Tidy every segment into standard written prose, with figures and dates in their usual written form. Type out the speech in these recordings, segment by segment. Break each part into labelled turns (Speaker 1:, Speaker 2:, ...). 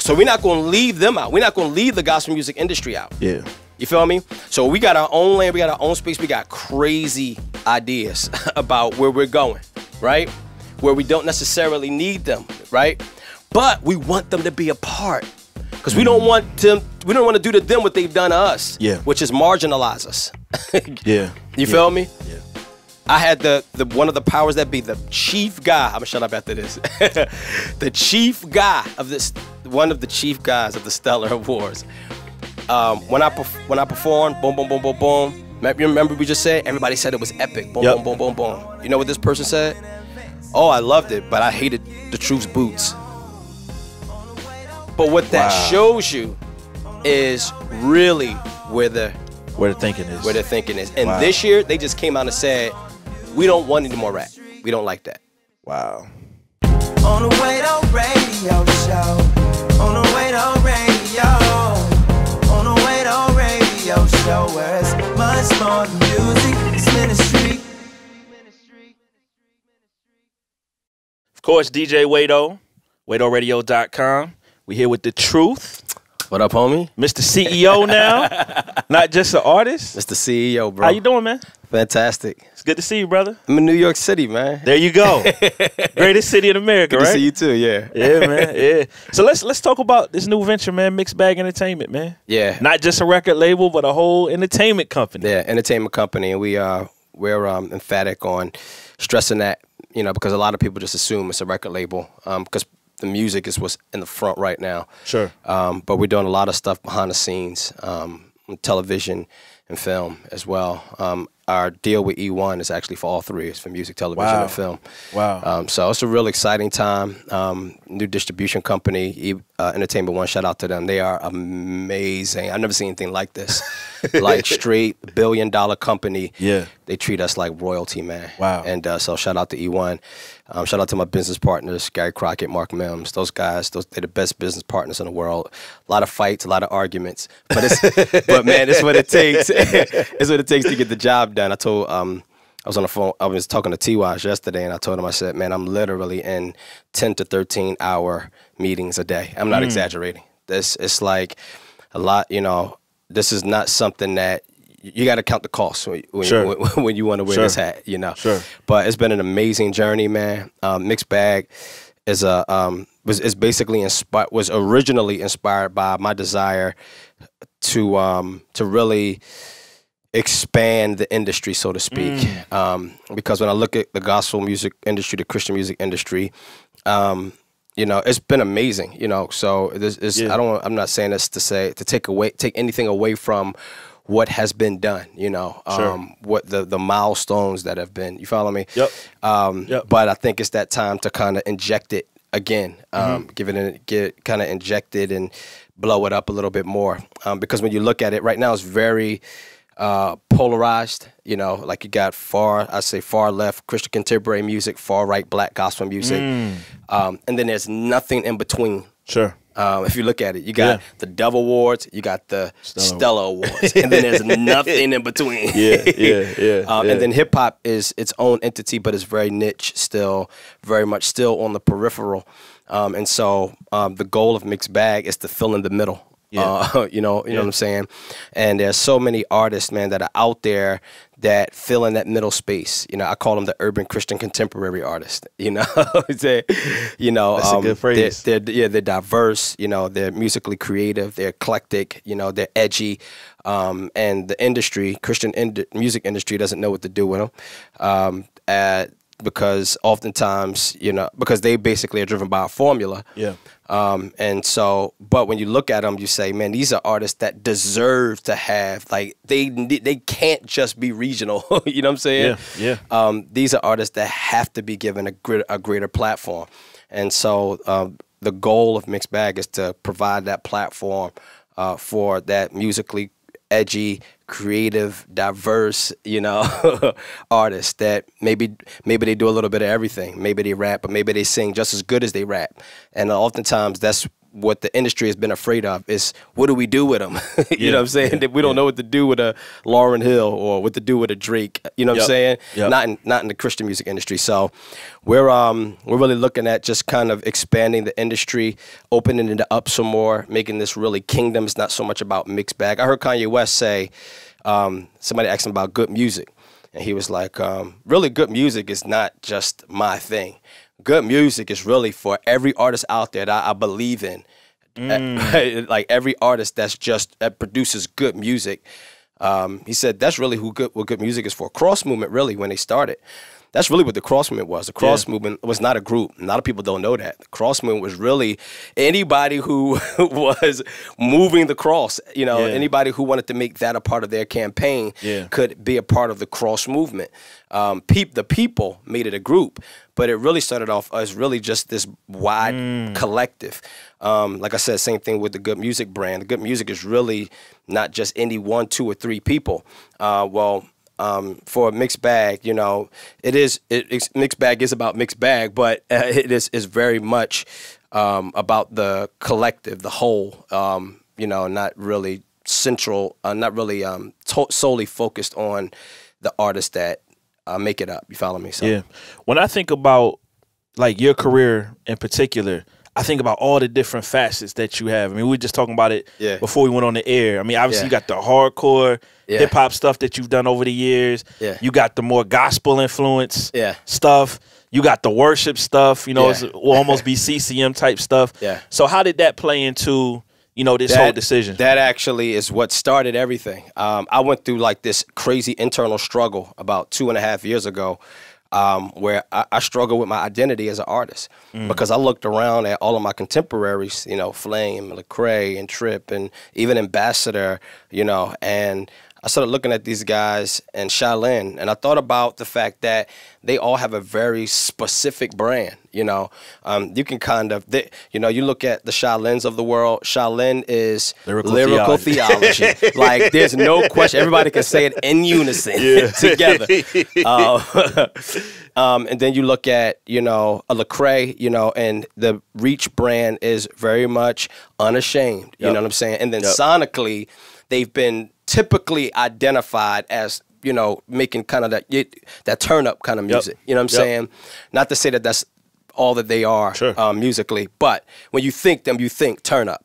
Speaker 1: So we're not going to leave them out. We're not going to leave the gospel music industry out.
Speaker 2: Yeah.
Speaker 1: You feel me? So we got our own lane, we got our own space, we got crazy ideas about where we're going, right? Where we don't necessarily need them, right? But we want them to be a part. Because we don't want to do to them what they've done to us.
Speaker 2: Yeah.
Speaker 1: Which is marginalize us.
Speaker 2: Yeah.
Speaker 1: You feel me?
Speaker 2: Yeah.
Speaker 1: I had the one of the powers that be, the chief guy. I'm gonna shut up after this. The chief guy of this, one of the chief guys of the Stellar Awards. When I performed, boom, boom, boom, boom, boom. You remember we just said? Everybody said it was epic. Boom, boom, boom, boom, boom. You know what this person said? Oh, I loved it, but I hated the Truth's boots. But what that shows you is really where the
Speaker 2: thinking is.
Speaker 1: Where the thinking is. And this year, they just came out and said, we don't want any more rap. We don't like that.
Speaker 2: Wow.
Speaker 3: On the way to radio show. On the way to radio. On the way to radio show. Where it's much more than music. It's ministry.
Speaker 2: Of course, DJ Wado. WadoRadio.com. We here with the truth.
Speaker 1: What up, homie?
Speaker 2: Mr. CEO now. Not just an artist.
Speaker 1: Mr. CEO, bro.
Speaker 2: How you doing, man?
Speaker 1: Fantastic.
Speaker 2: It's good to see you, brother.
Speaker 1: I'm in New York City, man.
Speaker 2: There you go. Greatest city in America,
Speaker 1: good
Speaker 2: right?
Speaker 1: to see you too, yeah.
Speaker 2: Yeah, man. Yeah. So let's talk about this new venture, man. Mixed Bag Entertainment, man.
Speaker 1: Yeah.
Speaker 2: Not just a record label, but a whole entertainment company.
Speaker 1: Yeah, entertainment company, and we're emphatic on stressing that, you know, because a lot of people just assume it's a record label, because the music is what's in the front right now.
Speaker 2: Sure.
Speaker 1: But we're doing a lot of stuff behind the scenes, television and film as well. Our deal with E1 is actually for all three. It's for music, television, and film.
Speaker 2: Wow.
Speaker 1: So it's a real exciting time. New distribution company, Entertainment One, shout out to them. They are amazing. I've never seen anything like this. Like straight $1 billion company.
Speaker 2: Yeah.
Speaker 1: They treat us like royalty, man.
Speaker 2: Wow.
Speaker 1: And so shout out to E1. Shout out to my business partners, Gary Crockett, Mark Mims. Those guys, they're the best business partners in the world. A lot of fights, a lot of arguments. But but man, it's what it takes. It's what it takes to get the job done. I told I was on the phone, I was talking to T.R.U.T.H yesterday, and I told him, I said, man, I'm literally in 10 to 13 hour meetings a day. I'm not exaggerating. It's like a lot, you know, this is not something that you got to count the costs when you want to wear this hat, you know.
Speaker 2: Sure.
Speaker 1: But it's been an amazing journey, man. Mixed Bag is was basically inspired, was originally inspired by my desire to really expand the industry, so to speak. Because when I look at the gospel music industry, the Christian music industry, you know, it's been amazing, you know. So I'm not saying this to take anything away from what has been done, you know, what the milestones that have been, you follow me?
Speaker 2: Yep.
Speaker 1: But I think it's that time to kind of inject it again, get kind of injected and blow it up a little bit more. Because when you look at it right now, it's very polarized, you know, like you got far left Christian contemporary music, far right black gospel music, and then there's nothing in between.
Speaker 2: Sure.
Speaker 1: If you look at it, you got the Dove Awards, you got the Stella Awards, and then there's nothing in between. And then hip hop is its own entity, but it's very niche still, very much still on the peripheral. And so the goal of Mixed Bag is to fill in the middle. You know what I'm saying? And there's so many artists, man, that are out there that fill in that middle space. You know, I call them the urban Christian contemporary artist. You know, that's a good phrase. They're diverse. You know, they're musically creative. They're eclectic. You know, they're edgy. And the industry, Christian music industry, doesn't know what to do with them. Because oftentimes, you know, because they basically are driven by a formula. Yeah. And so, but when you look at them, you say, man, these are artists that deserve to have, like, they can't just be regional. You know what I'm saying? Yeah. These are artists that have to be given a greater platform. And so the goal of Mixed Bag is to provide that platform for that musically edgy, creative, diverse, you know, artists that maybe they do a little bit of everything. Maybe they rap, but maybe they sing just as good as they rap. And oftentimes that's what the industry has been afraid of is, what do we do with them? You know what I'm saying? That we don't know what to do with a Lauryn Hill or what to do with a Drake. You know what I'm saying? Not in the Christian music industry. So we're really looking at just kind of expanding the industry, opening it up some more, making this really kingdom. It's not so much about mixed bag. I heard Kanye West say, somebody asked him about good music, and he was like, really good music is not just my thing. Good music is really for every artist out there that I believe in. Like every artist that produces good music. He said that's really what good music is for. Cross movement, really, when they started. That's really what the cross movement was. The cross movement was not a group. A lot of people don't know that. The cross movement was really anybody who was moving the cross. You know, anybody who wanted to make that a part of their campaign could be a part of the cross movement. The people made it a group, but it really started off as really just this wide collective. Like I said, same thing with the Good Music brand. The Good Music is really not just any 1, 2, or 3 people. For a mixed bag, you know, mixed bag is about mixed bag, but it is very much about the collective, the whole, you know, not really central, not really solely focused on the artists that make it up. You follow me? So.
Speaker 2: Yeah. When I think about like your career in particular, I think about all the different facets that you have. I mean, we were just talking about it before we went on the air. I mean, obviously you got the hardcore hip-hop stuff that you've done over the years. You got the more gospel influence stuff. You got the worship stuff. You know, it will almost be CCM type stuff. So how did that play into, you know, this whole decision?
Speaker 1: That actually is what started everything. I went through like this crazy internal struggle about 2.5 years ago. Where I struggle with my identity as an artist because I looked around at all of my contemporaries, you know, Flame, Lecrae, and Trip, and even Ambassador, you know, and I started looking at these guys and Shaolin, and I thought about the fact that they all have a very specific brand. You know, you can kind of, you know, you look at the Shaolins of the world. Shaolin is lyrical theology. Like, there's no question. Everybody can say it in unison together. And then you look at, you know, a Lecrae, you know, and the Reach brand is very much unashamed. You know what I'm saying? And then sonically, they've been typically identified as, you know, making kind of that turn up kind of music. You know what I'm saying? Not to say that that's all that they are musically, but when you think them, you think turn up.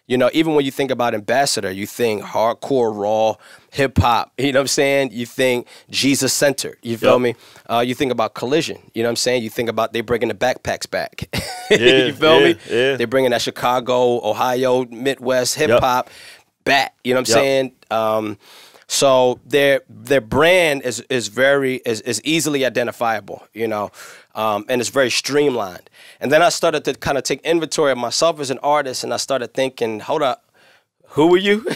Speaker 1: You know, even when you think about Ambassador, you think hardcore, raw, hip hop. You know what I'm saying? You think Jesus centered. You feel me? You think about Collision. You know what I'm saying? You think about they bringing the backpacks back. You feel me? They're bringing that Chicago, Ohio, Midwest hip hop back. You know what I'm saying? So their brand is easily identifiable, you know, and it's very streamlined. And then I started to kind of take inventory of myself as an artist, and I started thinking, hold up, who are you?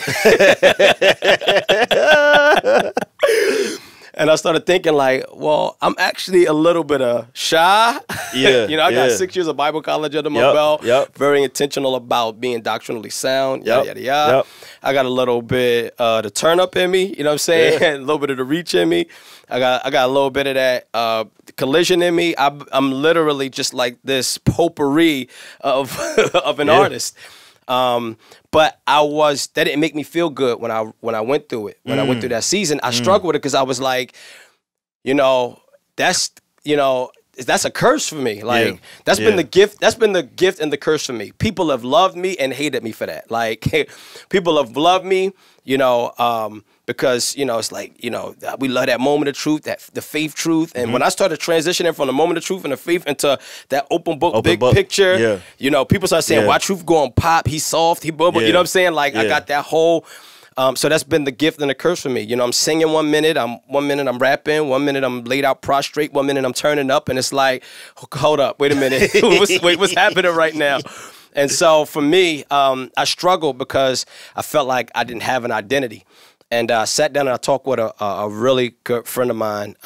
Speaker 1: And I started thinking like, well, I'm actually a little bit shy. You know, I got 6 years of Bible college under my belt. Very intentional about being doctrinally sound. Yada, yada, yada. I got a little bit the turn up in me. You know what I'm saying? A little bit of the reach in me. I got a little bit of that collision in me. I'm literally just like this potpourri of an artist. But that didn't make me feel good when I went through it. When I went through that season, I struggled with it because I was like, you know, that's a curse for me. Like that's been the gift. That's been the gift and the curse for me. People have loved me and hated me for that. Like people have loved me, you know, because, you know, it's like, you know, we love that moment of truth, the faith truth. And when I started transitioning from the moment of truth and the faith into that open book, big picture, you know, people started saying, why Truth going pop? He's soft. You know what I'm saying? Like, I got that whole, so that's been the gift and the curse for me. You know, I'm singing 1 minute, I'm rapping, 1 minute I'm laid out prostrate, 1 minute I'm turning up, and it's like, hold up, wait a minute, what's happening right now? And so for me, I struggled because I felt like I didn't have an identity. And I sat down and I talked with a really good friend of mine.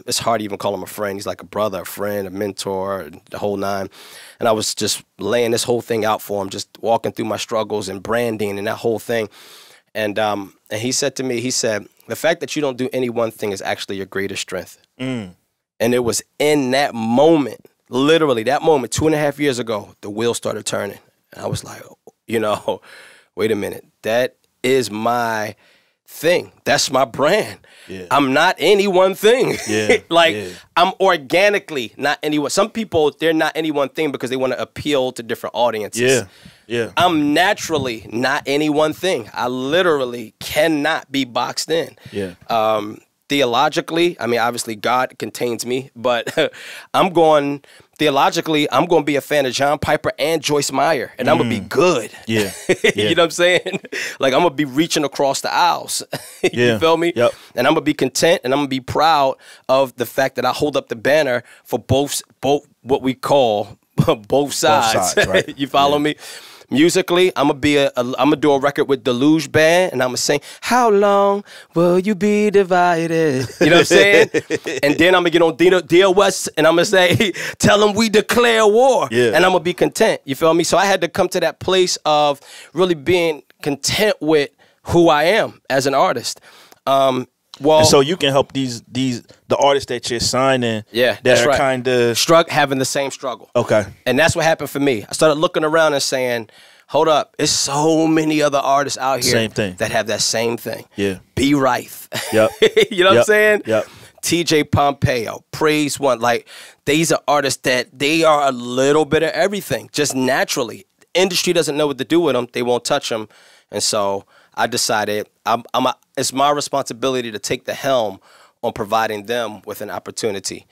Speaker 1: It's hard to even call him a friend. He's like a brother, a friend, a mentor, the whole nine. And I was just laying this whole thing out for him, just walking through my struggles and branding and that whole thing. And he said to me, he said, the fact that you don't do any one thing is actually your greatest strength. And it was in that moment, literally that moment, 2.5 years ago, the wheel started turning. And I was like, you know, wait a minute. That is my thing. That's my brand. Yeah. I'm not any one thing. Yeah. Like, yeah. I'm organically not any one. Some people, they're not any one thing because they want to appeal to different audiences.
Speaker 2: Yeah. Yeah.
Speaker 1: I'm naturally not any one thing. I literally cannot be boxed in.
Speaker 2: Yeah.
Speaker 1: Theologically, I mean, obviously God contains me, but I'm going to be a fan of John Piper and Joyce Meyer, and I'm going to be good.
Speaker 2: Yeah.
Speaker 1: You know what I'm saying? Like, I'm going to be reaching across the aisles. You feel me?
Speaker 2: Yep.
Speaker 1: And I'm going to be content, and I'm going to be proud of the fact that I hold up the banner for both what we call both sides.
Speaker 2: Both sides, right?
Speaker 1: You follow me? Musically, I'm gonna do a record with Deluge Band, and I'm gonna sing "How Long Will You Be Divided?" You know what I'm saying? And then I'm gonna get on Deal West, and I'm gonna say, "Tell them we declare war," and I'm gonna be content. You feel me? So I had to come to that place of really being content with who I am as an artist.
Speaker 2: And so you can help the artists that you're signing, that are kind of
Speaker 1: having the same struggle.
Speaker 2: Okay.
Speaker 1: And that's what happened for me. I started looking around and saying, hold up, there's so many other artists out here that have that same thing.
Speaker 2: Yeah.
Speaker 1: B. Rife.
Speaker 2: Yep.
Speaker 1: You know what I'm saying?
Speaker 2: Yep.
Speaker 1: TJ Pompeo, Praise One. Like, these are artists that they are a little bit of everything, just naturally. Industry doesn't know what to do with them. They won't touch them. And so I decided it's my responsibility to take the helm on providing them with an opportunity.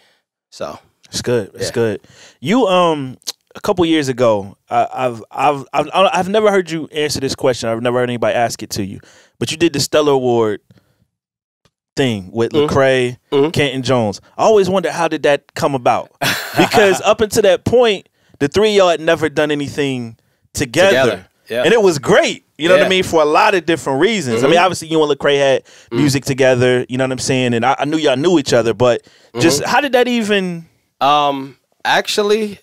Speaker 1: So
Speaker 2: it's good. It's good. You a couple years ago, I've never heard you answer this question. I've never heard anybody ask it to you. But you did the Stellar Award thing with Lecrae, Canton Jones. I always wondered, how did that come about? Because up until that point, the three of y'all had never done anything together.
Speaker 1: Yeah.
Speaker 2: And it was great, you know what I mean, for a lot of different reasons. I mean, obviously, you and Lecrae had music together, you know what I'm saying? And I knew y'all knew each other, but just how did that even...
Speaker 1: Actually,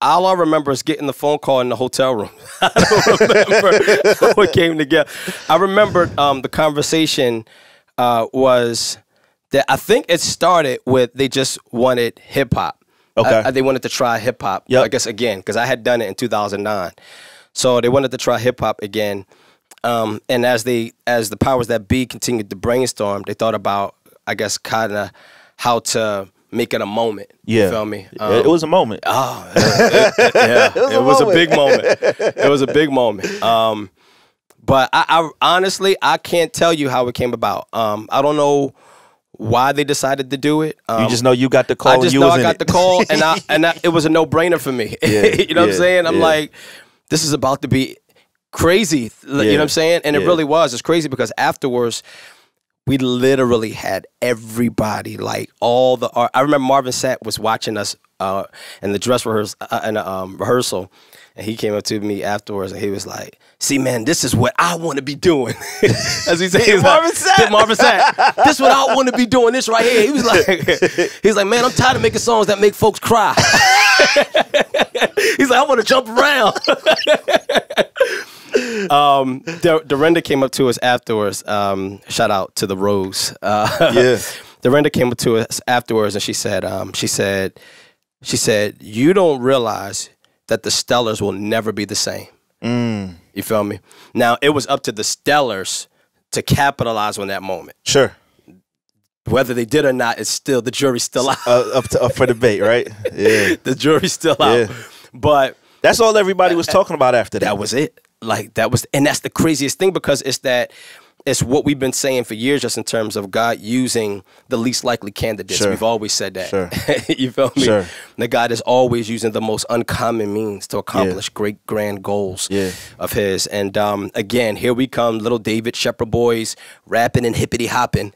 Speaker 1: all I remember is getting the phone call in the hotel room. I don't remember how it came together. I remember the conversation was that I think it started with they just wanted hip-hop.
Speaker 2: Okay.
Speaker 1: They wanted to try hip-hop, I guess, again, because I had done it in 2009. So they wanted to try hip hop again, and as the powers that be continued to brainstorm, they thought about, I guess, kind of how to make it a moment. You feel me?
Speaker 2: It was a moment.
Speaker 1: Oh, it was a big moment. It was a big moment. But I honestly, I can't tell you how it came about. I don't know why they decided to do it.
Speaker 2: You just know you got the call.
Speaker 1: I just know I got the call, and it was a no-brainer for me. You know what I'm saying? I'm like, this is about to be crazy. You know what I'm saying? And it really was. It's crazy because afterwards, we literally had everybody, like all the art. I remember Marvin Sapp was watching us in the dress rehearsal, and he came up to me afterwards, and he was like, "See, man, this is what I want to be doing." As he said, Marvin Sapp, this is what I want to be doing. This right here. He was like, "Man, I'm tired of making songs that make folks cry." He's like, "I want to jump around." Dorinda came up to us afterwards. Shout out to the Rose. Dorinda came up to us afterwards, and she said, "You don't realize that the Stellars will never be the same." You feel me? Now, it was up to the Stellars to capitalize on that moment.
Speaker 2: Sure.
Speaker 1: Whether they did or not, it's still, the jury's still out.
Speaker 2: Up for debate, right? Yeah.
Speaker 1: The jury's still out. But
Speaker 2: that's all everybody was talking about after that.
Speaker 1: That was it. Like, and that's the craziest thing, because it's what we've been saying for years, just in terms of God using the least likely candidates. We've always said that. You feel me? That God is always using the most uncommon means to accomplish great, grand goals of his. And again, here we come, little David Shepherd boys, rapping and hippity hopping.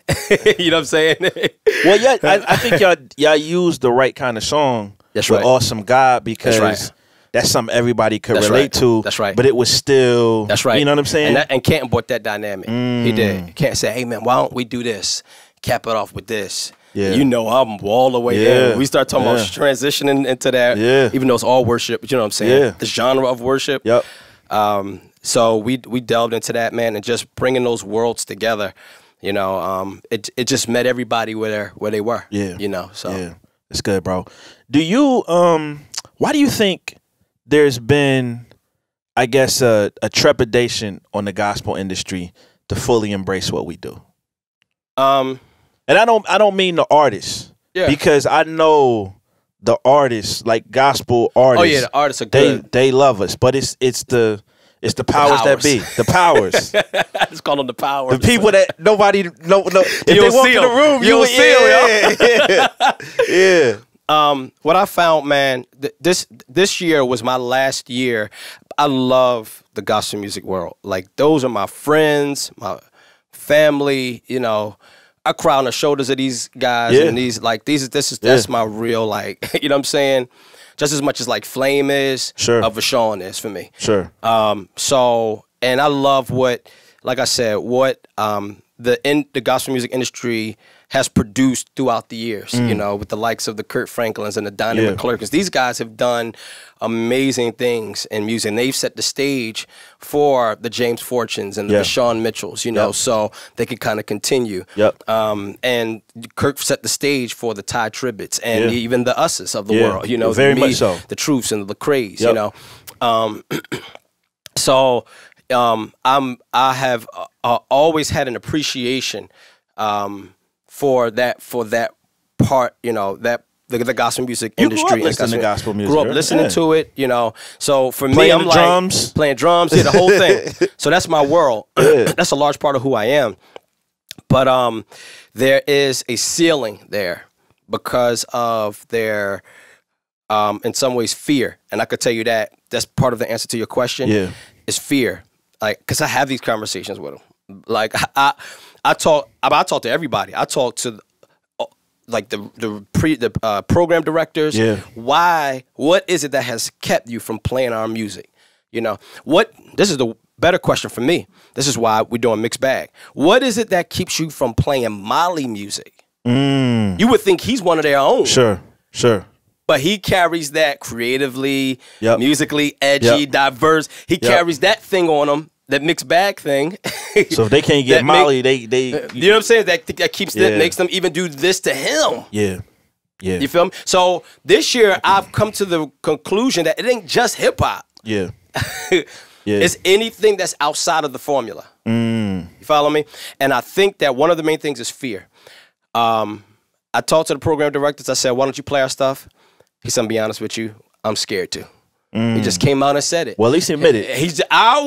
Speaker 1: You know what I'm saying?
Speaker 2: Well, I think y'all used the right kind of song with Awesome God, because that's something everybody could relate to.
Speaker 1: That's right.
Speaker 2: But it was still, you know what I'm saying?
Speaker 1: And Canton brought that dynamic. He did. Can't say, "Hey, man, why don't we do this? Cap it off with this." You know, I'm all the way in. We start talking about transitioning into that, even though it's all worship, but you know what I'm saying? The genre of worship. So we delved into that, man, and just bringing those worlds together, you know, it just met everybody where they were. You know, so.
Speaker 2: It's good, bro. Do you, why do you think there's been, I guess, a trepidation on the gospel industry to fully embrace what we do. And I don't mean the artists, because I know the artists, like gospel artists.
Speaker 1: Oh yeah, the artists are good.
Speaker 2: They love us, but it's the powers that be, the powers.
Speaker 1: I just call them the powers.
Speaker 2: The people that nobody no. If they walk in the room,
Speaker 1: you'll see
Speaker 2: them. Yeah.
Speaker 1: What I found, man, this year was my last year. I love the gospel music world. Like, those are my friends, my family. You know, I cry on the shoulders of these guys, and that's my real, like, you know what I'm saying? Just as much as like Flame is, of Vashon is for me. Sure. So, and I love what, like I said, what the gospel music industry has produced throughout the years, you know, with the likes of the Kurt Franklins and the Donnie McClurkins. These guys have done amazing things in music, and they've set the stage for the James Fortunes and the Shawn Mitchells, you know, so they could kind of continue. And Kirk set the stage for the Ty Tribbetts and even the Us's of the world, you know,
Speaker 2: very much so.
Speaker 1: The Truths and the Lecraes, you know. I have always had an appreciation for that part, you know, that the gospel music industry.
Speaker 2: You grew up listening to gospel music.
Speaker 1: Grew up listening to it, you know. So for
Speaker 2: me,
Speaker 1: I'm like playing drums, the whole thing. So that's my world. That's a large part of who I am. But there is a ceiling there because of their, in some ways, fear. And I could tell you that's part of the answer to your question. Is fear. Like, because I have these conversations with them. Like, I talk to everybody. I talk to like the program directors. What is it that has kept you from playing our music? You know, this is the better question for me. This is why we're doing Mixed Bag. What is it that keeps you from playing Molly music? You would think he's one of their own. Sure. But he carries that creatively, musically, edgy, diverse. He carries that thing on him, that Mixed Bag thing.
Speaker 2: So if they can't get Molly, they
Speaker 1: you know what I'm saying? That keeps makes them even do this to him. You feel me? So this year I've come to the conclusion that it ain't just hip hop. It's anything that's outside of the formula. You follow me? And I think that one of the main things is fear. I talked to the program directors. I said, "Why don't you play our stuff?" He said, "I'm be honest with you, I'm scared to." He just came out and said it.
Speaker 2: Well, at least he admitted it.
Speaker 1: I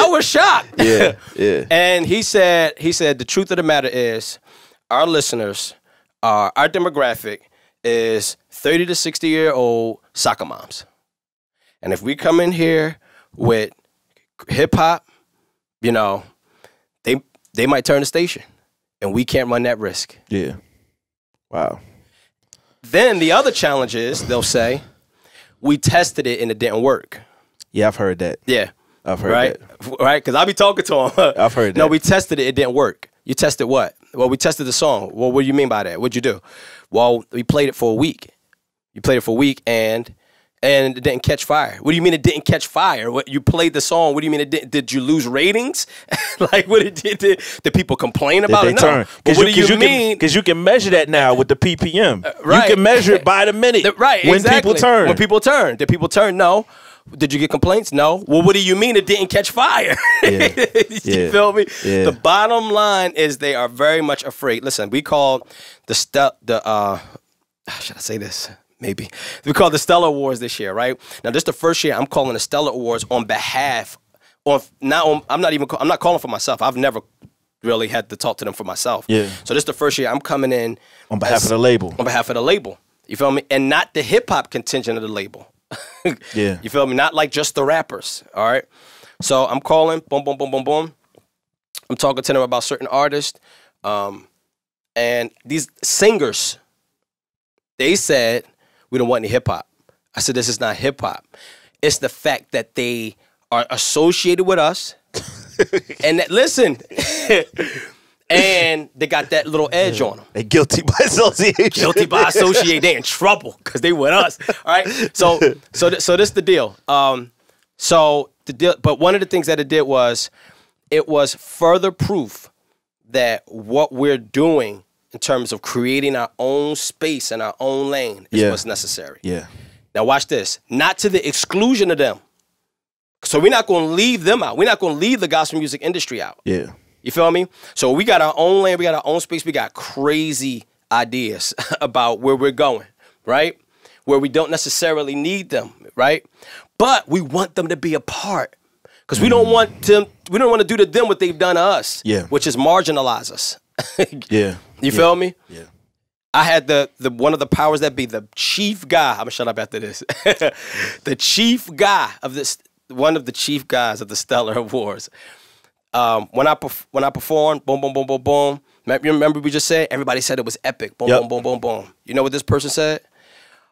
Speaker 1: was shocked. And he said, the truth of the matter is, our listeners, our demographic is 30 to 60-year-old soccer moms. And if we come in here with hip hop, you know, they might turn the station, and we can't run that risk.
Speaker 2: Wow.
Speaker 1: Then the other challenge is, they'll say, we tested it and it didn't work.
Speaker 2: Yeah, I've heard that. I've heard that.
Speaker 1: Right? Because I be talking to them.
Speaker 2: I've heard that.
Speaker 1: No, we tested it. It didn't work. You tested what? Well, we tested the song. Well, what do you mean by that? What'd you do? Well, we played it for a week. You played it for a week and it didn't catch fire. What do you mean it didn't catch fire? What, you played the song. What do you mean it didn't? Did you lose ratings? Like, what did people complain about it? No. But what do you mean?
Speaker 2: Because you can measure that now with the PPM. Right. You can measure it by the minute.
Speaker 1: Right,
Speaker 2: when people turn.
Speaker 1: When people turn. Did people turn? No. Did you get complaints? No. Well, what do you mean it didn't catch fire? You feel me? The bottom line is they are very much afraid. Listen, we call should I say this? Maybe. We call the Stellar Awards this year, right? Now, this is the first year I'm calling the Stellar Awards on behalf of, I'm not calling for myself. I've never really had to talk to them for myself. So this is the first year I'm coming in.
Speaker 2: On behalf of the label.
Speaker 1: On behalf of the label. You feel me? And not the hip hop contingent of the label. You feel me? Not like just the rappers, all right? So I'm calling, boom, boom, boom, boom, boom. I'm talking to them about certain artists. And these singers, they said, we don't want any hip hop. I said, this is not hip hop. It's the fact that they are associated with us. And that, listen, and they got that little edge on them.
Speaker 2: They guilty by association.
Speaker 1: Guilty by association. They in trouble because they with us. All right. So this the deal. But one of the things that it did was, it was further proof that what we're doing in terms of creating our own space and our own lane is what's necessary. Now watch this. Not to the exclusion of them. So we're not going to leave them out. We're not going to leave the gospel music industry out.
Speaker 2: Yeah.
Speaker 1: You feel me? So we got our own lane. We got our own space. We got crazy ideas about where we're going, right? Where we don't necessarily need them, right? But we want them to be a part. Because we don't want to do to them what they've done to us, which is marginalize us. You feel me?
Speaker 2: Yeah.
Speaker 1: I had the one of the powers that be, the chief guy. I'm gonna shut up after this. The chief guy of this, one of the chief guys of the Stellar Awards. When I performed, boom, boom, boom, boom, boom. You remember we just said everybody said it was epic. Boom, boom, boom, boom, boom. You know what this person said?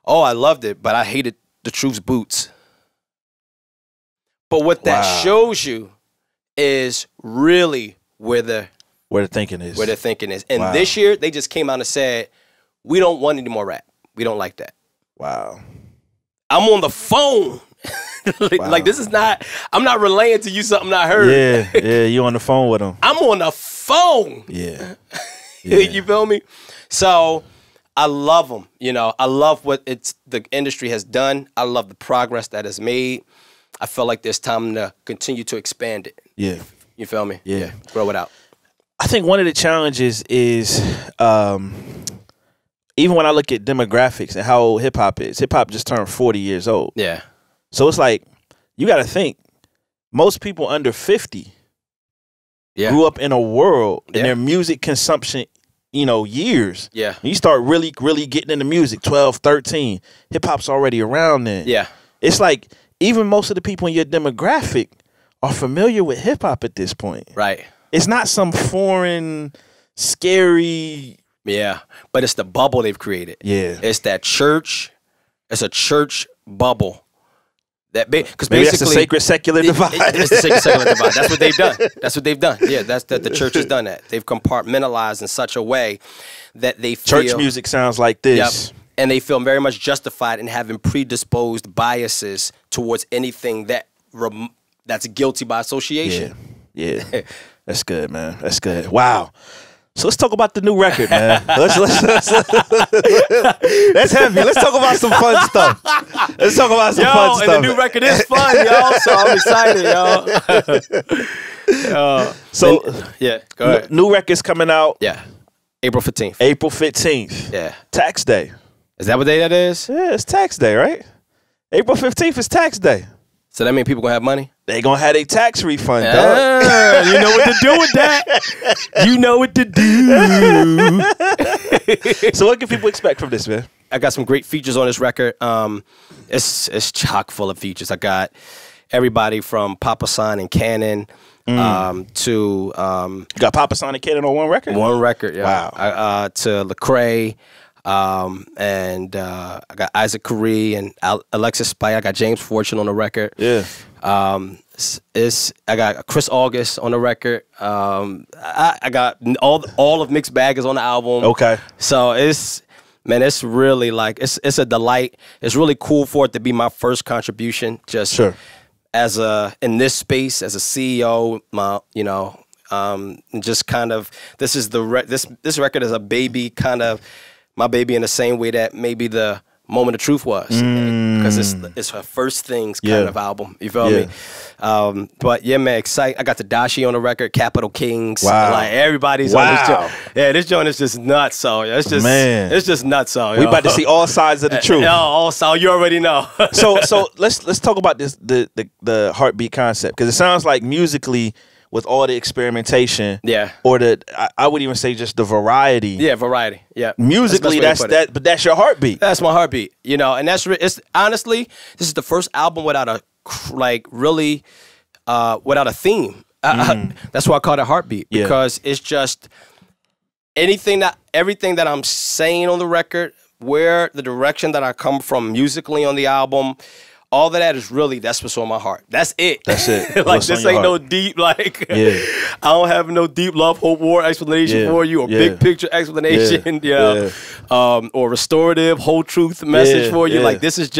Speaker 1: Oh, I loved it, but I hated the Truth's boots. But what that shows you is really where the
Speaker 2: thinking is.
Speaker 1: Where the thinking is. And this year, they just came out and said, we don't want any more rap. We don't like that.
Speaker 2: Wow.
Speaker 1: I'm on the phone. Like this is not, I'm not relaying to you something I heard.
Speaker 2: Yeah, you on the phone with them.
Speaker 1: I'm on the phone.
Speaker 2: Yeah.
Speaker 1: You feel me? So I love them. You know, I love what the industry has done. I love the progress that is made. I feel like there's time to continue to expand it.
Speaker 2: Yeah.
Speaker 1: You feel me?
Speaker 2: Yeah.
Speaker 1: Grow it out.
Speaker 2: I think one of the challenges is even when I look at demographics and how old hip-hop is, hip-hop just turned 40 years old.
Speaker 1: Yeah.
Speaker 2: So it's like, you got to think, most people under 50 grew up in a world in their music consumption, you know, years.
Speaker 1: Yeah.
Speaker 2: And you start really getting into music, 12, 13. Hip-hop's already around then.
Speaker 1: Yeah.
Speaker 2: It's like, even most of the people in your demographic are familiar with hip-hop at this point.
Speaker 1: Right.
Speaker 2: It's not some foreign, scary...
Speaker 1: Yeah, but it's the bubble they've created.
Speaker 2: Yeah.
Speaker 1: It's that church. It's a church bubble. Because
Speaker 2: maybe that's the sacred secular divide.
Speaker 1: It's the sacred secular divide. That's what they've done. That's what they've done. Yeah, the church has done that. They've compartmentalized in such a way that they feel...
Speaker 2: Church music sounds like this.
Speaker 1: Yep. And they feel very much justified in having predisposed biases towards anything that's guilty by association.
Speaker 2: Yeah. That's good, man. That's good. Wow. So let's talk about the new record, man. That's heavy. Let's talk about some fun stuff. Let's talk about some fun stuff.
Speaker 1: And the new record is fun, y'all. So I'm excited, y'all. Go ahead.
Speaker 2: New record's coming out.
Speaker 1: Yeah. April 15th.
Speaker 2: April 15th.
Speaker 1: Yeah.
Speaker 2: Tax day.
Speaker 1: Is that what day that is?
Speaker 2: Yeah, it's tax day, right? April 15th is tax day.
Speaker 1: So that means people gonna have money?
Speaker 2: They gonna have a tax refund, dog.
Speaker 1: You know what to do with that. You know what to do.
Speaker 2: So what can people expect from this, man?
Speaker 1: I got some great features on this record. It's chock full of features. I got everybody from Papa San and Cannon to...
Speaker 2: You got Papa San and Cannon on one record?
Speaker 1: One record, yeah.
Speaker 2: Wow.
Speaker 1: To Lecrae. And I got Isaac Curry and Alexis Spike. I got James Fortune on the record.
Speaker 2: Yeah.
Speaker 1: I got Chris August on the record. I got all of Mixed Bag is on the album.
Speaker 2: Okay.
Speaker 1: So it's really like it's a delight. It's really cool for it to be my first contribution. Just as in this space as a CEO, just kind of this is this record is a baby kind of. My baby in the same way that maybe the Moment of Truth was. Because it's her first things kind of album. You feel me? But yeah, man, excited. I got Tadashi on the record, Capital Kings.
Speaker 2: Wow.
Speaker 1: Like everybody's on this joint. Yeah, this joint is just nuts. So it's just nuts. So
Speaker 2: we about to see all sides of the truth.
Speaker 1: Also, you already know.
Speaker 2: so let's talk about this the heartbeat concept, because it sounds like musically, with all the experimentation, or I would even say just the variety. Yeah,
Speaker 1: variety. Yeah,
Speaker 2: musically, but that's your heartbeat.
Speaker 1: That's my heartbeat. You know, and it's honestly, this is the first album without a without a theme. That's why I call it heartbeat, because it's just everything that I'm saying on the record, where the direction that I come from musically on the album. All of that is really, that's what's on my heart. That's it.
Speaker 2: Like,
Speaker 1: this ain't no deep, I don't have no deep love, hope, war explanation for you, or big picture explanation, or restorative, whole truth message for you. Like, this is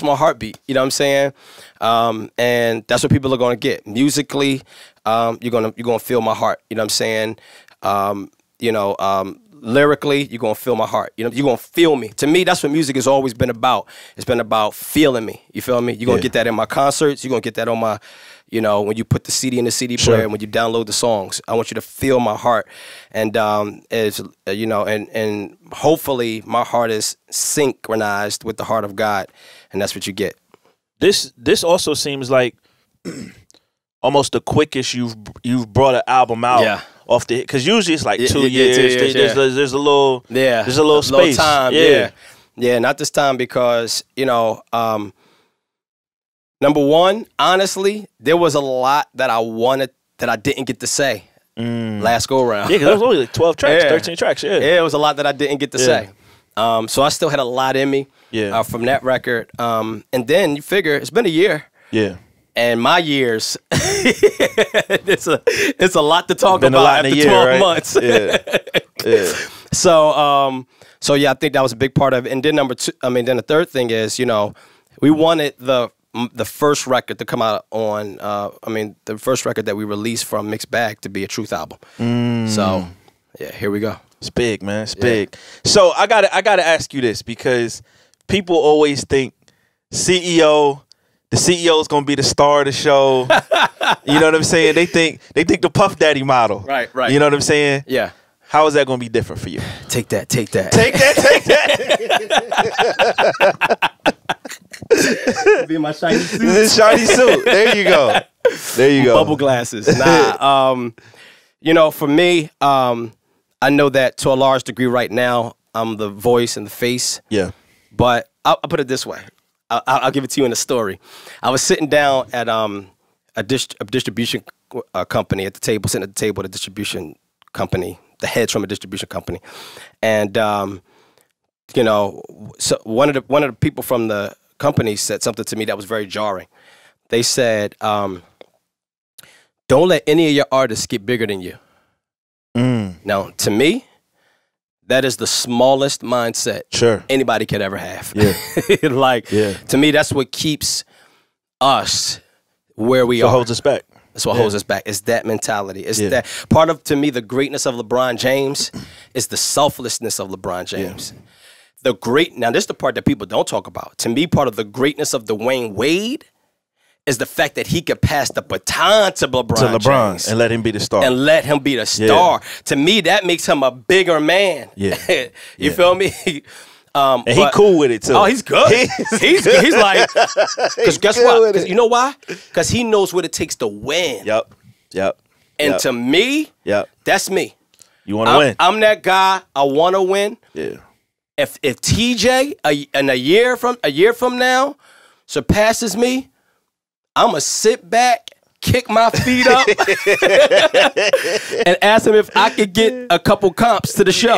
Speaker 1: my heartbeat. You know what I'm saying? And that's what people are going to get. Musically, you're gonna feel my heart. You know what I'm saying? lyrically, you're gonna feel my heart. You know, you're gonna feel me. To me, that's what music has always been about. It's been about feeling me. You feel me? You're gonna get that in my concerts. You're gonna get that on my, you know, when you put the CD in the CD player, when you download the songs. I want you to feel my heart, and as you know, and hopefully my heart is synchronized with the heart of God, and that's what you get.
Speaker 2: This also seems like almost the quickest you've brought an album out off the, because usually it's like 2 years. There's a little space, little
Speaker 1: time. Yeah. Not this time because you know, number one, honestly, there was a lot that I wanted that I didn't get to say last go around.
Speaker 2: Yeah, because it was only like 12 tracks, 13 tracks. Yeah,
Speaker 1: it was a lot that I didn't get to say. So I still had a lot in me from that record. And then you figure it's been a year. Yeah. And my years, it's a lot to talk about after 12 months. So yeah, I think that was a big part of it. And then then the third thing is, you know, we wanted the first record to come out on, the first record that we released from Mixed Bag to be a Truth album. So yeah, here we go.
Speaker 2: It's big, man. It's big. So I gotta ask you this, because people always think the CEO is gonna be the star of the show. You know what I'm saying? They think the Puff Daddy model.
Speaker 1: Right.
Speaker 2: You know what I'm saying?
Speaker 1: Yeah.
Speaker 2: How is that gonna be different for you?
Speaker 1: Take that.
Speaker 2: Take that.
Speaker 1: Be in my shiny suit.
Speaker 2: This is shiny suit. There you go.
Speaker 1: Bubble glasses. Nah. You know, for me, I know that to a large degree right now, I'm the voice and the face. Yeah. But I'll put it this way. I'll give it to you in a story. I was sitting down at a distribution company at the table, sitting at the table at a distribution company, the heads from a distribution company, and you know, so one of the people from the company said something to me that was very jarring. They said, "Don't let any of your artists get bigger than you." Now, to me, that is the smallest mindset anybody could ever have. Yeah. To me, that's what keeps us where we are.
Speaker 2: What holds us back.
Speaker 1: That's what holds us back. It's that mentality. It's that part of, to me, the greatness of LeBron James is the selflessness of LeBron James. Now, this is the part that people don't talk about. To me, part of the greatness of Dwayne Wade is the fact that he could pass the baton to LeBron James.
Speaker 2: And let him be the star.
Speaker 1: To me, that makes him a bigger man. Yeah. You feel me?
Speaker 2: And he cool with it, too.
Speaker 1: Oh, he's good. he's like, because guess what? You know why? Because he knows what it takes to win.
Speaker 2: Yep.
Speaker 1: And to me, that's me.
Speaker 2: You want to win.
Speaker 1: I'm that guy. I want to win. Yeah. If TJ in a year from now surpasses me, I'm going to sit back, kick my feet up, and ask him if I could get a couple comps to the show.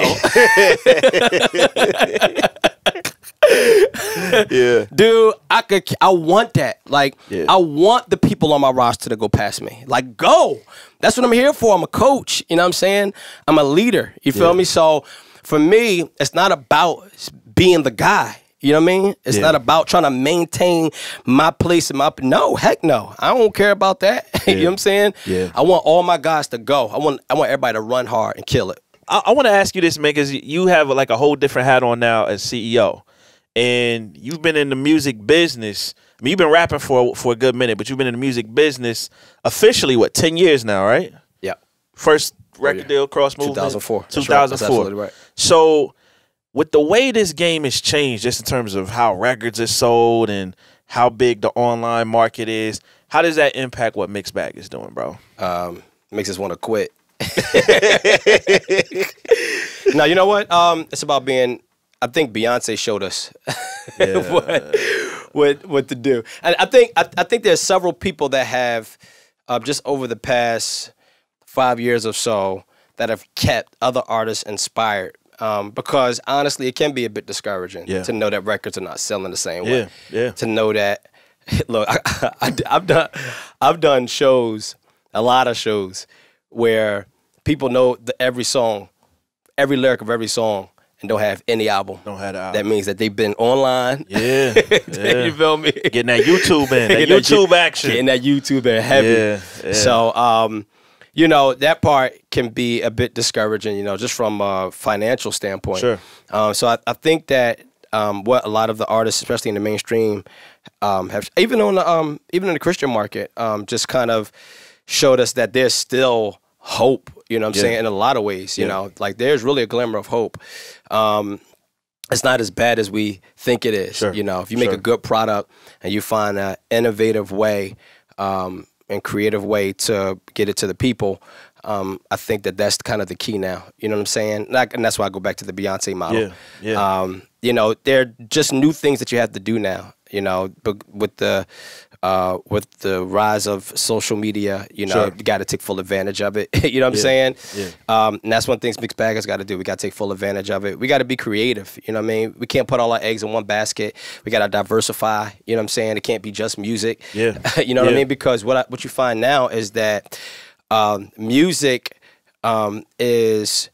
Speaker 1: Dude, I want that. Like, I want the people on my roster to go past me. Like, go. That's what I'm here for. I'm a coach. You know what I'm saying? I'm a leader. You feel me? So, for me, it's not about being the guy. You know what I mean? It's not about trying to maintain my place in my... No, heck no. I don't care about that. You know what I'm saying? Yeah. I want all my guys to go. I want everybody to run hard and kill it.
Speaker 2: I want to ask you this, man, because you have like a whole different hat on now as CEO. And you've been in the music business. I mean, you've been rapping for a good minute, but you've been in the music business officially, 10 years now, right?
Speaker 1: Yeah.
Speaker 2: First record deal, Cross Movement?
Speaker 1: 2004.
Speaker 2: 2004. That's absolutely right. So... with the way this game has changed, just in terms of how records are sold and how big the online market is, how does that impact what Mixed Bag is doing, bro?
Speaker 1: Makes us want to quit. No, you know what? It's about being. I think Beyonce showed us what to do, and I think there's several people that have just over the past 5 years or so that have kept other artists inspired. Because honestly, it can be a bit discouraging to know that records are not selling the same way. To know that, look, I've done shows, a lot of shows, where people know every song, every lyric of every song, and don't have any album.
Speaker 2: Don't have the album.
Speaker 1: That means that they've been online.
Speaker 2: Yeah.
Speaker 1: You feel me?
Speaker 2: Getting that YouTube in, that YouTube action.
Speaker 1: Getting that YouTube in heavy. So, you know, that part can be a bit discouraging, you know, just from a financial standpoint.
Speaker 2: Sure.
Speaker 1: So I think that what a lot of the artists, especially in the mainstream, have even in the Christian market, just kind of showed us that there's still hope. You know what I'm saying? In a lot of ways, you know, like there's really a glimmer of hope. It's not as bad as we think it is.
Speaker 2: Sure.
Speaker 1: You know, if you make a good product and you find an innovative way and creative way to get it to the people, I think that that's kind of the key now. You know what I'm saying? And that's why I go back to the Beyonce model. You know, there are just new things that you have to do now. You know, with the rise of social media, you know, you got to take full advantage of it. You know what I'm saying? And that's one thing Mixed Bag has got to do. We got to take full advantage of it. We got to be creative. You know what I mean? We can't put all our eggs in one basket. We got to diversify. You know what I'm saying? It can't be just music. You know what I mean? Because what you find now is that music is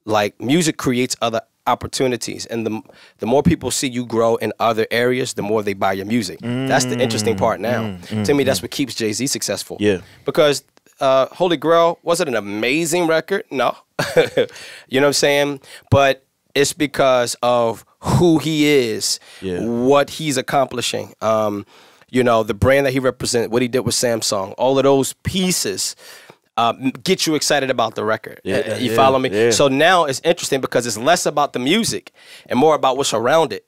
Speaker 1: like music creates other opportunities, and the more people see you grow in other areas, the more they buy your music. That's the interesting part now. To me, that's what keeps Jay-Z successful. Because Holy Grail, was it an amazing record? No. You know what I'm saying? But it's because of who he is, what he's accomplishing, you know, the brand that he represents, what he did with Samsung, all of those pieces get you excited about the record. You follow me? So now it's interesting because it's less about the music and more about what's around it.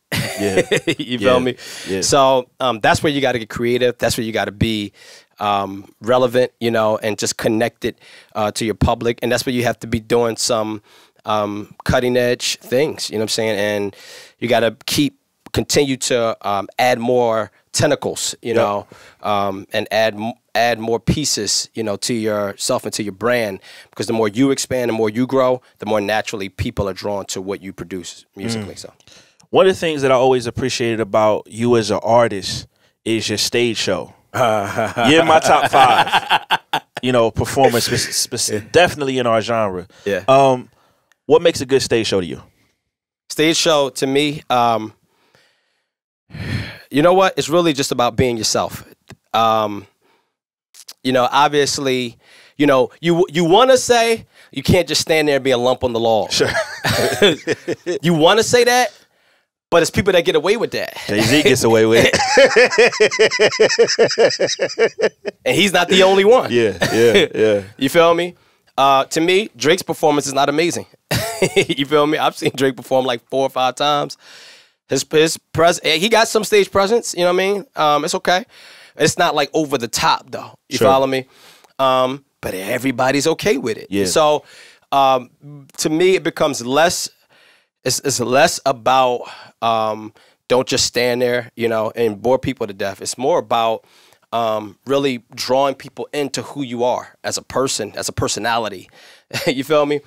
Speaker 1: You feel me? So that's where you got to get creative. That's where you got to be relevant, you know, and just connected to your public. And that's where you have to be doing some cutting edge things, you know what I'm saying? And you got to continue to add more tentacles, you know, and add more pieces, you know, to yourself and to your brand, because the more you expand, the more you grow, the more naturally people are drawn to what you produce musically. So
Speaker 2: one of the things that I always appreciated about you as an artist is your stage show. You're in my top 5, you know, performance, definitely in our genre. What makes a good stage show to you?
Speaker 1: Stage show to me, you know what? It's really just about being yourself. You know, obviously, you know, you want to say, you can't just stand there and be a lump on the log.
Speaker 2: Sure.
Speaker 1: You want to say that, but it's people that get away with that.
Speaker 2: Jay-Z gets away with
Speaker 1: it. And he's not the only one. You feel me? To me, Drake's performance is not amazing. You feel me? I've seen Drake perform like 4 or 5 times. He got some stage presence, you know what I mean? It's okay. It's not like over the top though. You follow me? But everybody's okay with it. So to me, it becomes less. It's less about don't just stand there, you know, and bore people to death. It's more about really drawing people into who you are as a person, as a personality. You feel me?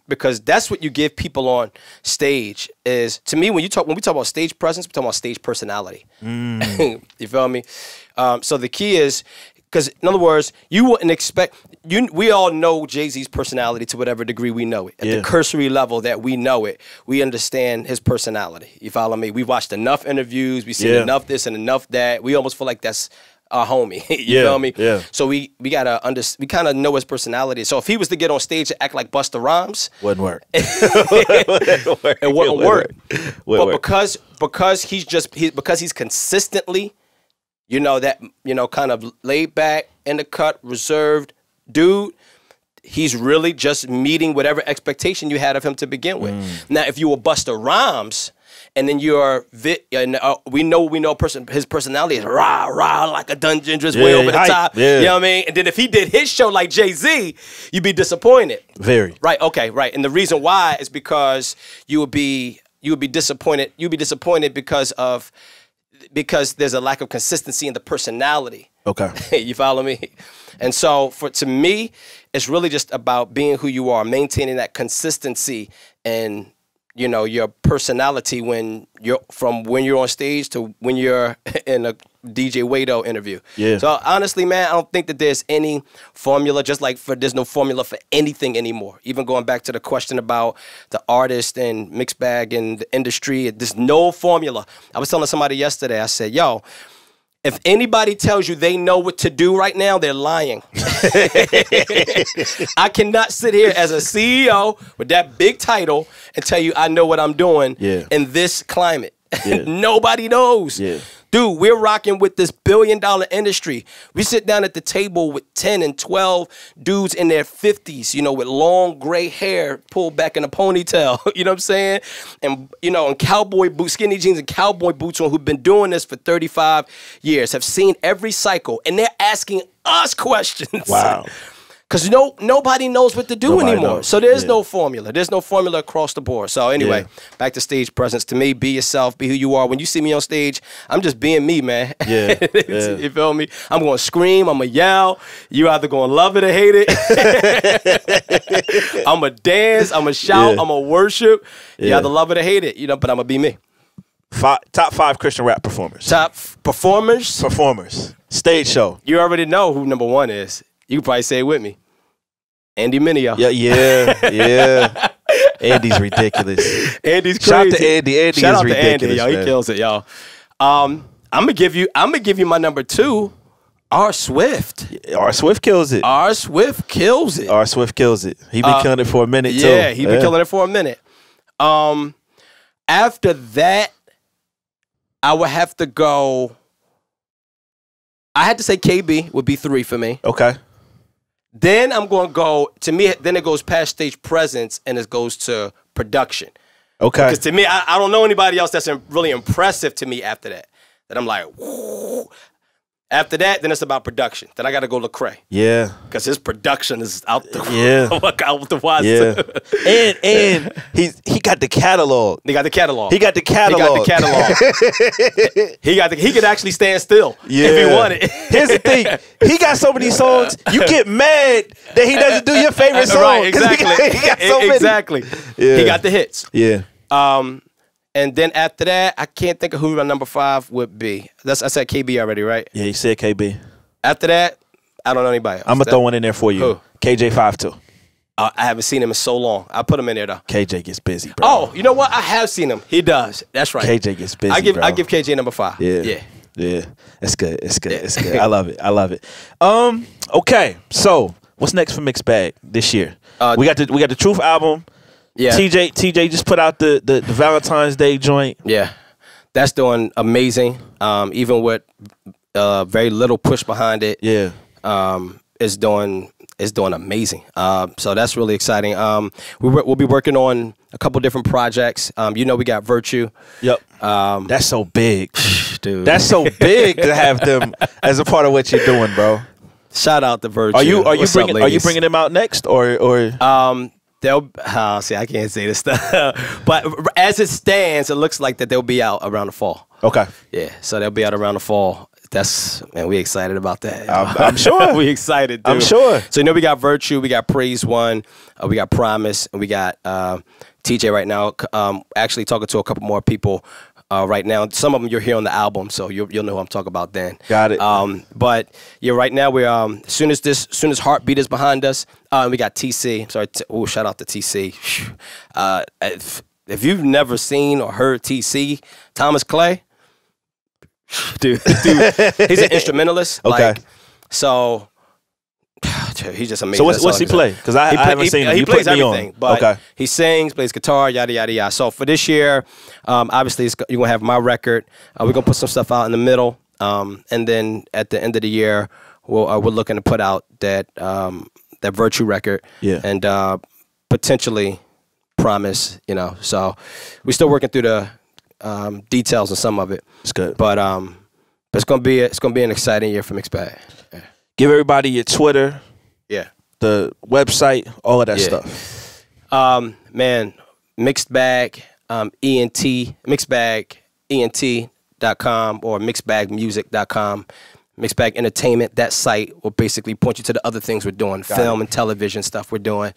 Speaker 1: Because that's what you give people on stage. Is to me when we talk about stage presence, we're talking about stage personality. You feel me? So the key is, because in other words, you wouldn't expect we all know Jay-Z's personality to whatever degree we know it. At the cursory level that we know it, we understand his personality. You follow me? We've watched enough interviews, we've seen enough this and enough that. We almost feel like that's our homie. You feel me? So we gotta we kind of know his personality. So if he was to get on stage and act like Busta Rhymes,
Speaker 2: wouldn't work.
Speaker 1: It wouldn't work. But because he's consistently, you know, that, you know, kind of laid back, in the cut, reserved dude, he's really just meeting whatever expectation you had of him to begin with. Now, if you were Busta Rhymes, and then we know his personality is rah rah like a dungeon, just way over the top. You know what I mean? And then if he did his show like Jay-Z, you'd be disappointed.
Speaker 2: Very.
Speaker 1: Right. Okay. Right. And the reason why is because you would be disappointed. You'd be disappointed because there's a lack of consistency in the personality.
Speaker 2: Okay.
Speaker 1: You follow me? And so to me, it's really just about being who you are, maintaining that consistency and, you know, your personality when you're on stage to when you're in a DJ Wado interview. So honestly, man, I don't think that there's any formula, just like there's no formula for anything anymore. Even going back to the question about the artist and Mixed Bag and the industry, there's no formula. I was telling somebody yesterday, I said, yo, If anybody tells you they know what to do right now, they're lying. I cannot sit here as a CEO with that big title and tell you I know what I'm doing in this climate. Nobody knows. Dude, we're rocking with this billion-dollar industry. We sit down at the table with 10 and 12 dudes in their 50s, you know, with long gray hair pulled back in a ponytail, you know what I'm saying? And, you know, and cowboy boots, skinny jeans and cowboy boots on, who've been doing this for 35 years, have seen every cycle, and they're asking us questions.
Speaker 2: Wow.
Speaker 1: Because nobody knows what to do anymore. So there's no formula. There's no formula across the board. So anyway, back to stage presence. To me, be yourself, be who you are. When you see me on stage, I'm just being me, man. You feel me? I'm going to scream. I'm going to yell. You either going to love it or hate it. I'm going to dance. I'm going to shout. I'm going to worship. You either love it or hate it, you know, but I'm going to be me.
Speaker 2: Top 5 Christian rap performers.
Speaker 1: Top performers?
Speaker 2: Performers. Stage show.
Speaker 1: You already know who number 1 is. You can probably say it with me. Andy Mineo.
Speaker 2: Yeah. Andy's ridiculous.
Speaker 1: Andy's crazy.
Speaker 2: Shout out to Andy. Andy
Speaker 1: Shout
Speaker 2: is
Speaker 1: out
Speaker 2: ridiculous.
Speaker 1: To Andy, yo. He kills it, y'all. I'm gonna give you my number 2, R. Swift.
Speaker 2: R. Swift kills it.
Speaker 1: R. Swift kills it.
Speaker 2: R. Swift kills it. He been killing it for a minute too.
Speaker 1: Yeah, he been killing it for a minute. After that, I would have to go. I had to say KB would be 3 for me.
Speaker 2: Okay.
Speaker 1: Then I'm going to go, to me, then it goes past stage presence and it goes to production.
Speaker 2: Okay.
Speaker 1: Because to me, I don't know anybody else that's really impressive to me after that. That I'm like, whoo. After that, then it's about production. Then I got to go Lecrae.
Speaker 2: Yeah.
Speaker 1: Because his production is out the
Speaker 2: out
Speaker 1: the wazoo.
Speaker 2: Yeah. and he got the catalog.
Speaker 1: He got the catalog.
Speaker 2: He got the catalog.
Speaker 1: He could actually stand still if he wanted.
Speaker 2: Here's the thing. He got so many songs, you get mad that he doesn't do your favorite song.
Speaker 1: Right, exactly.
Speaker 2: He got so many.
Speaker 1: Exactly. Yeah. He got the hits.
Speaker 2: Yeah.
Speaker 1: And then after that, I can't think of who my number 5 would be. I said KB already, right?
Speaker 2: Yeah, you said KB.
Speaker 1: After that, I don't know anybody else.
Speaker 2: I'm going to throw one in there for you.
Speaker 1: Who?
Speaker 2: KJ52.
Speaker 1: I haven't seen him in so long. I put him in there, though.
Speaker 2: KJ gets busy, bro.
Speaker 1: Oh, you know what? I have seen him. He does. That's right.
Speaker 2: KJ gets busy,
Speaker 1: I give KJ number 5.
Speaker 2: Yeah. That's good. It's good. It's good. I love it. Okay, so what's next for Mixed Bag this year? We got the T.R.U.T.H album.
Speaker 1: Yeah.
Speaker 2: TJ just put out the Valentine's Day joint.
Speaker 1: Yeah. That's doing amazing. Even with very little push behind it.
Speaker 2: Yeah.
Speaker 1: It's doing amazing. So that's really exciting. We'll be working on a couple different projects. You know, we got Virtue.
Speaker 2: Yep. That's so big.
Speaker 1: Dude.
Speaker 2: That's so big to have them as a part of what you're doing, bro.
Speaker 1: Shout out to Virtue.
Speaker 2: Are you bringing them out next or
Speaker 1: They'll see. I can't say this stuff, but as it stands, it looks like that they'll be out around the fall.
Speaker 2: Okay.
Speaker 1: Yeah, so they'll be out around the fall. We excited about that.
Speaker 2: I'm sure.
Speaker 1: We excited, dude.
Speaker 2: I'm sure.
Speaker 1: So you know, we got Virtue, we got Praise One, we got Promise, and we got TJ right now. Actually talking to a couple more people right now. Some of them you'll hear on the album, so you'll know who I'm talking about then.
Speaker 2: Got it.
Speaker 1: But yeah, right now we're as soon as Heartbeat is behind us, we got TC. Sorry, shout out to TC. If you've never seen or heard TC, Thomas Clay, dude, he's an instrumentalist.
Speaker 2: Okay.
Speaker 1: So he's just amazing.
Speaker 2: So what's he play? Because I haven't seen him.
Speaker 1: He plays everything,
Speaker 2: on.
Speaker 1: but he sings, plays guitar, yada yada yada. So for this year, obviously you're gonna have my record. We're gonna put some stuff out in the middle, and then at the end of the year, we're looking to put out that Virtue record, and potentially Promise. You know, so we're still working through the details of some of it.
Speaker 2: It's good,
Speaker 1: but it's gonna be an exciting year for Mixed Bag. Yeah.
Speaker 2: Give everybody your Twitter, the website, all of that stuff.
Speaker 1: Man, Mixed Bag, ENT, mixedbagent.com or mixedbagmusic.com. Mixed Bag Entertainment, that site will basically point you to the other things we're doing, film and television stuff we're doing.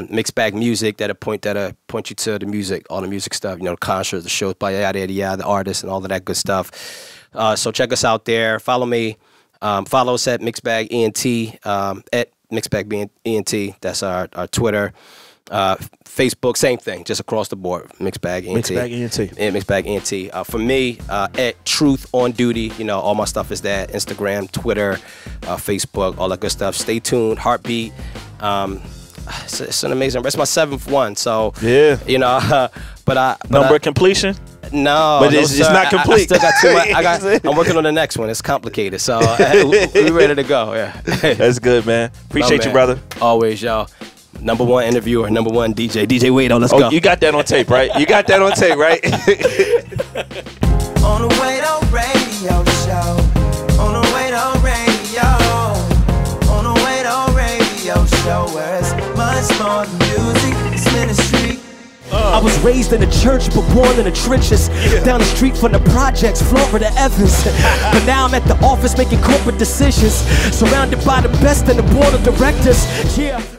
Speaker 1: Mixed Bag Music, that'll point you to the music, all the music stuff, you know, the concerts, the shows, the artists, and all of that good stuff. So check us out there. Follow me. Follow us at Mixed Bag ENT, at Mixed Bag ENT. That's our Twitter. Facebook, same thing, just across the board. Mixed Bag ENT.
Speaker 2: Mixed Bag ENT.
Speaker 1: Yeah, Mixed Bag ENT. For me, at Truth on Duty, you know, all my stuff is there. Instagram, Twitter, Facebook, all that good stuff. Stay tuned. Heartbeat. It's an amazing. It's my 7th one, so yeah, you know.
Speaker 2: Number of completion.
Speaker 1: No,
Speaker 2: but it's not complete.
Speaker 1: I still got too much. I'm working on the next one. It's complicated, so we ready to go. Yeah,
Speaker 2: that's good, man. Appreciate you, brother.
Speaker 1: Always, y'all. #1 interviewer, #1 DJ. DJ Wade, let's go.
Speaker 2: You got that on tape, right? You got that on tape, right?
Speaker 3: On the Wade Radio Show. On the Wade Radio. On the Wade Radio Show, where it's much more than music, it's ministry.
Speaker 4: I was raised in the church, but born in the trenches. Down the street from the projects, Florida Evans. But now I'm at the office making corporate decisions, surrounded by the best and the board of directors. Yeah.